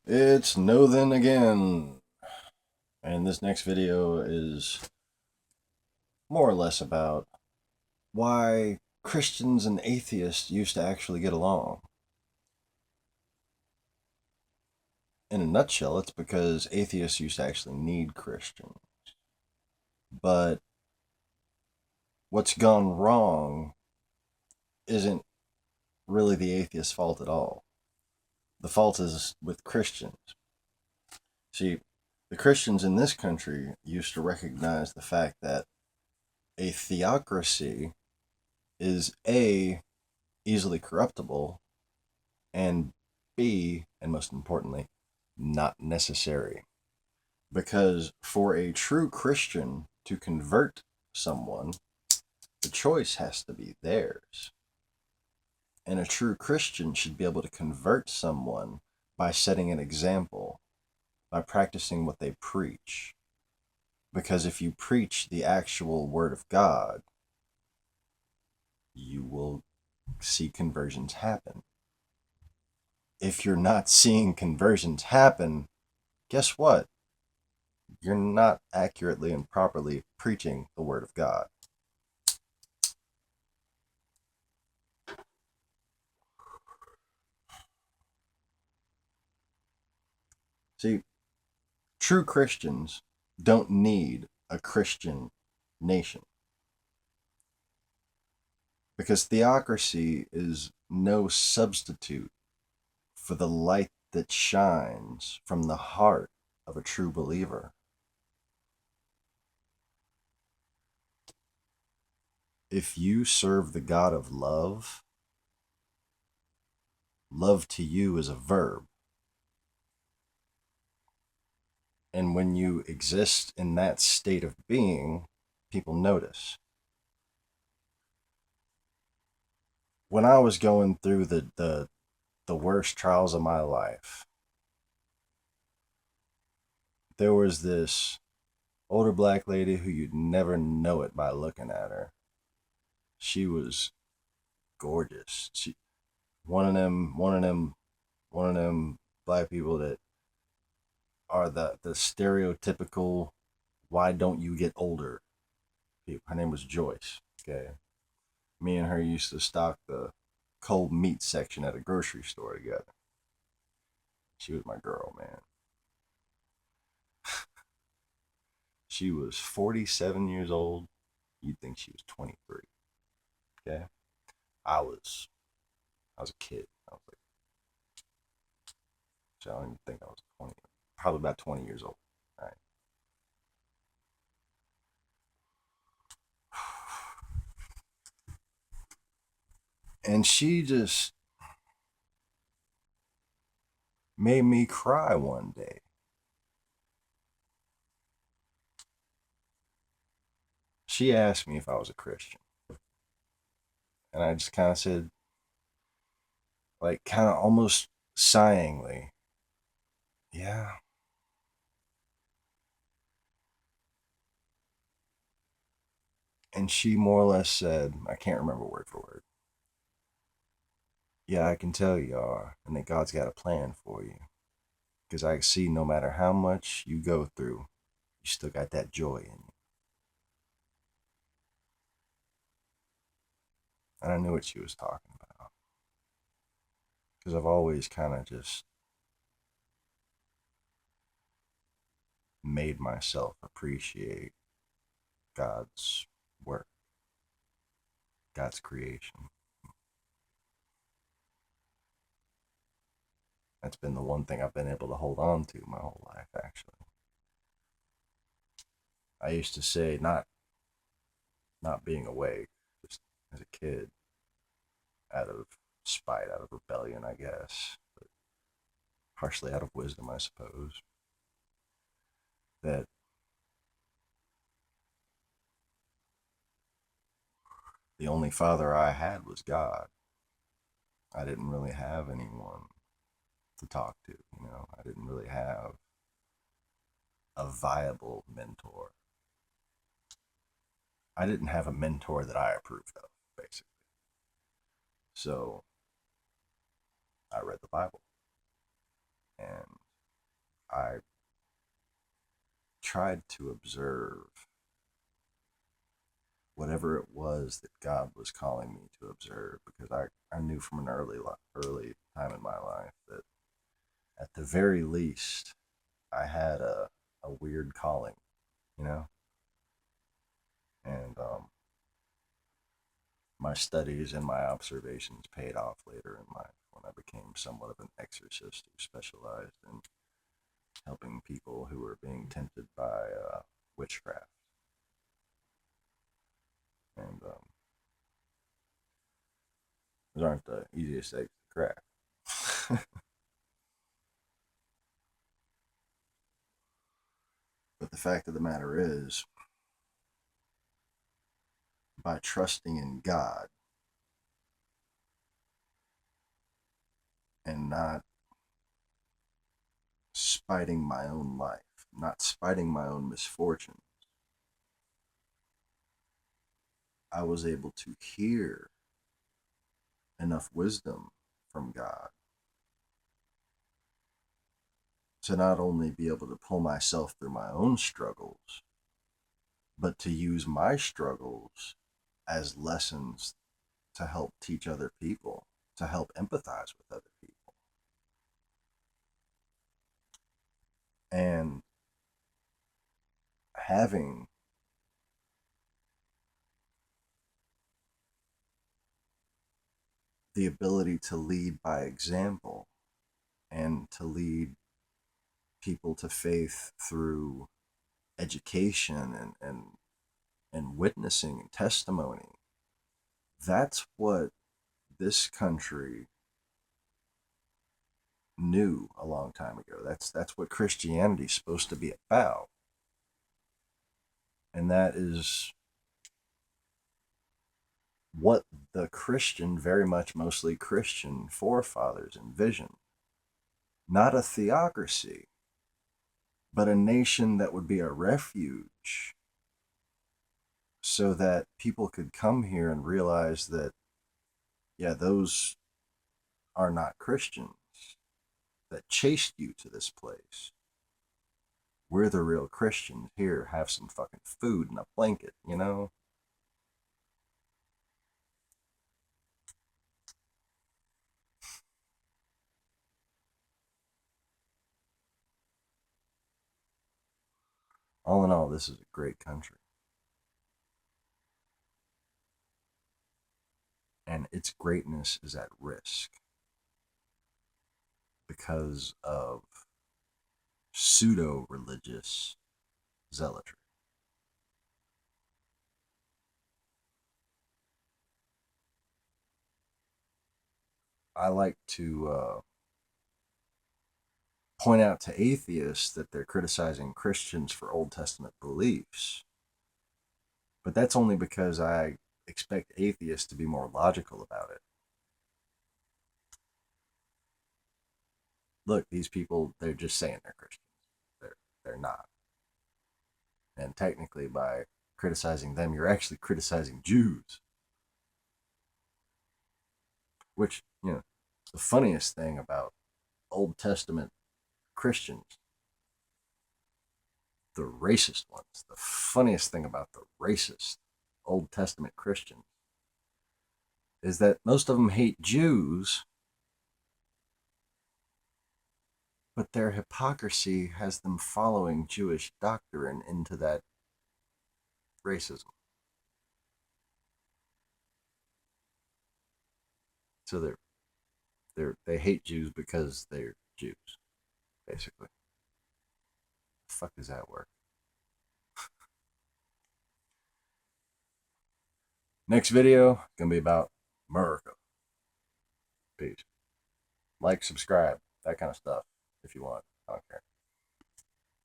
It's No Then Again, and this next video is more or less about why Christians and atheists used to actually get along. In a nutshell, it's because atheists used to actually need Christians. But what's gone wrong isn't really the atheist's fault at all. The fault is with Christians. See, the Christians in this country used to recognize the fact that a theocracy is A, easily corruptible, and B, and most importantly, not necessary. Because for a true Christian to convert someone, the choice has to be theirs. And a true Christian should be able to convert someone by setting an example, by practicing what they preach. Because if you preach the actual Word of God, you will see conversions happen. If you're not seeing conversions happen, guess what? You're not accurately and properly preaching the Word of God. See, true Christians don't need a Christian nation because theocracy is no substitute for the light that shines from the heart of a true believer. If you serve the God of love, love to you is a verb. And when you exist in that state of being, people notice. When I was going through the worst trials of my life, there was this older black lady who you'd never know it by looking at her. She was gorgeous. She one of them black people that are the stereotypical why don't you get older people. Her name was Joyce. Okay. Me and her used to stock the cold meat section at a grocery store together. She was my girl, man. She was 47 years old. You'd think she was 23. Okay. I was I was a kid. I was like, so I don't even think I was 20. Probably about 20 years old. Right. And she just made me cry one day. She asked me if I was a Christian. And I just kind of said, like, kind of almost sighingly, yeah. And she more or less said, I can't remember word for word, yeah, I can tell you are, and that God's got a plan for you. Because I see no matter how much you go through, you still got that joy in you. And I knew what she was talking about. Because I've always kind of just made myself appreciate God's work, God's creation. That's been the one thing I've been able to hold on to my whole life, actually. I used to say, not being awake, just as a kid, out of spite, out of rebellion, I guess, but partially out of wisdom, I suppose, that the only father I had was God. I didn't really have anyone to talk to, I didn't really have a viable mentor. I didn't have a mentor that I approved of, basically. So I read the Bible. And I tried to observe whatever it was that God was calling me to observe, because I knew from an early time in my life that at the very least I had a weird calling, you know? And my studies and my observations paid off later in life when I became somewhat of an exorcist who specialized in helping people who were being tempted by witchcraft. And those aren't the easiest eggs to crack. But the fact of the matter is, by trusting in God and not spiting my own life, not spiting my own misfortune, I was able to hear enough wisdom from God to not only be able to pull myself through my own struggles, but to use my struggles as lessons to help teach other people, to help empathize with other people. And having the ability to lead by example and to lead people to faith through education and witnessing and testimony. That's what this country knew a long time ago. That's what Christianity's supposed to be about. And that is what the Christian, very much mostly Christian forefathers envisioned. Not a theocracy, but a nation that would be a refuge so that people could come here and realize that, yeah, those are not Christians that chased you to this place. We're the real Christians here. Have some fucking food and a blanket, you know? All in all, this is a great country. And its greatness is at risk because of pseudo religious zealotry. I like to point out to atheists that they're criticizing Christians for Old Testament beliefs. But that's only because I expect atheists to be more logical about it. Look, these people, they're just saying they're Christians. They're not. And technically, by criticizing them, you're actually criticizing Jews. Which, you know, the funniest thing about Old Testament Christians, the racist ones, the funniest thing about the racist Old Testament Christians is that most of them hate Jews, but their hypocrisy has them following Jewish doctrine into that racism. So they hate Jews because they're Jews, basically. The fuck does that work? Next video gonna be about America. Peace. Like, subscribe, that kind of stuff if you want. I don't care.